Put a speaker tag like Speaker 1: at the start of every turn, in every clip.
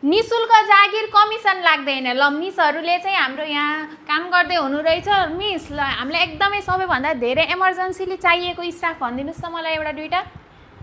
Speaker 1: निशुल्क जागिर कमिसन लाग्दैन ल मिसहरूले चाहिँ हाम्रो यहाँ काम गर्दै हुनु रहेछ मिस ल हामीलाई एकदमै सबैभन्दा धेरै इमर्जेन्सीली चाहिएको स्टाफ भनिदिनुहोस् त मलाई एउटा दुईटा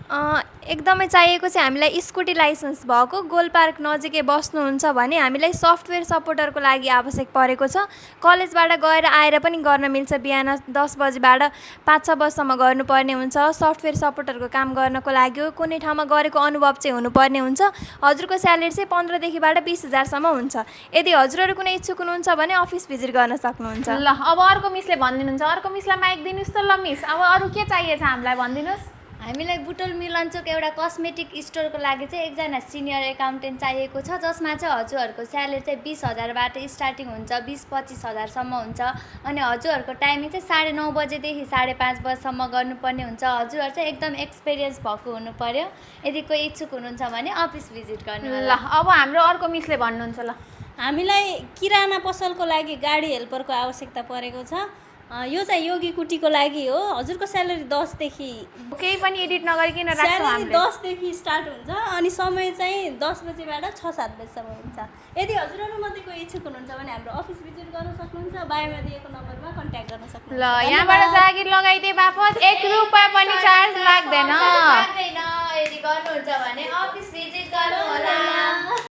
Speaker 2: एकदमै चाहिएको चाहिँ हामीलाई स्कुटी लाइसेन्स भएको गोलपार्क नजिकै बस्नुहुन्छ भने हामीलाई सफ्टवेयर सपोर्टरको लागि आवश्यक परेको छ कलेजबाट गएर आएर पनि गर्न मिल्छ बिहान 10 बजीबाट 5-6 बजीसम्म गर्नुपर्ने हुन्छ सफ्टवेयर सपोर्टरको काम गर्नको लागि हो कुनै ठाउँमा गरेको अनुभव चाहिँ हुनुपर्ने हुन्छ हजुरको स्यालेरी चाहिँ 15 देखिबाट 20,000 सम्म हुन्छ यदि हजुरहरू कुनै इच्छुक हुनुहुन्छ भने अफिस भिजिट गर्न सक्नुहुन्छ
Speaker 1: ल अब अर्को मिसले भनिदिनुहुन्छ अर्को मिसलाई माइक दिनुहोस् त ल मिस अब अरू के चाहिएको छ हामीलाई भनिदिनुहोस्
Speaker 3: हामीलाई बुटोल मिलनचोक एउटा कस्मेटिक स्टोरको लागि चाहिँ एकजना सिनियर एकाउन्टेन्ट चाहिएको छ जसमा चाहिँ हजुरहरूको स्यालेरी चाहिँ 20,000बाट स्टार्टिङ हुन्छ 20-25,000 सम्म हुन्छ अनि हजुरहरूको टाइमिङ चाहिँ 9:30 बजेदेखि 5:30 बजीसम्म गर्नुपर्ने हुन्छ हजुरहरू चाहिँ एकदम एक्सपिरियन्स भएको हुनु पर्यो यदि कोही इच्छुक हुनुहुन्छ भने अफिस भिजिट गर्नु
Speaker 1: ल अब हाम्रो अर्को मिसले भन्नुहुन्छ ल
Speaker 4: हामीलाई किराना पसलको लागि गाडी हेल्परको आवश्यकता परेको छ यो चाहिँ योगी कुटीको लागि हो हजुरको स्यालेरी 10 देखि
Speaker 1: केही पनि एडिट नगरिकन राख्छौँ
Speaker 4: स्यालेरी
Speaker 1: हामीले
Speaker 4: 10 देखि स्टार्ट हुन्छ अनि समय चाहिँ 10 बजेबाट 6-7 बजीसम्म हुन्छ यदि हजुरहरू मध्ये कोही इच्छुक हुनुहुन्छ भने हाम्रो अफिस भिजिट गर्न सक्नुहुन्छ बायोमा दिएको नम्बरमा कन्ट्याक्ट गर्न सक्नुहुन्छ
Speaker 1: ल यहाँबाट जागिर लगाइदिए बापत 1 रुपैयाँ पनि चार्ज लाग्दैन
Speaker 3: यदि गर्नुहुन्छ भने अफिस भिजिट गर्नु होला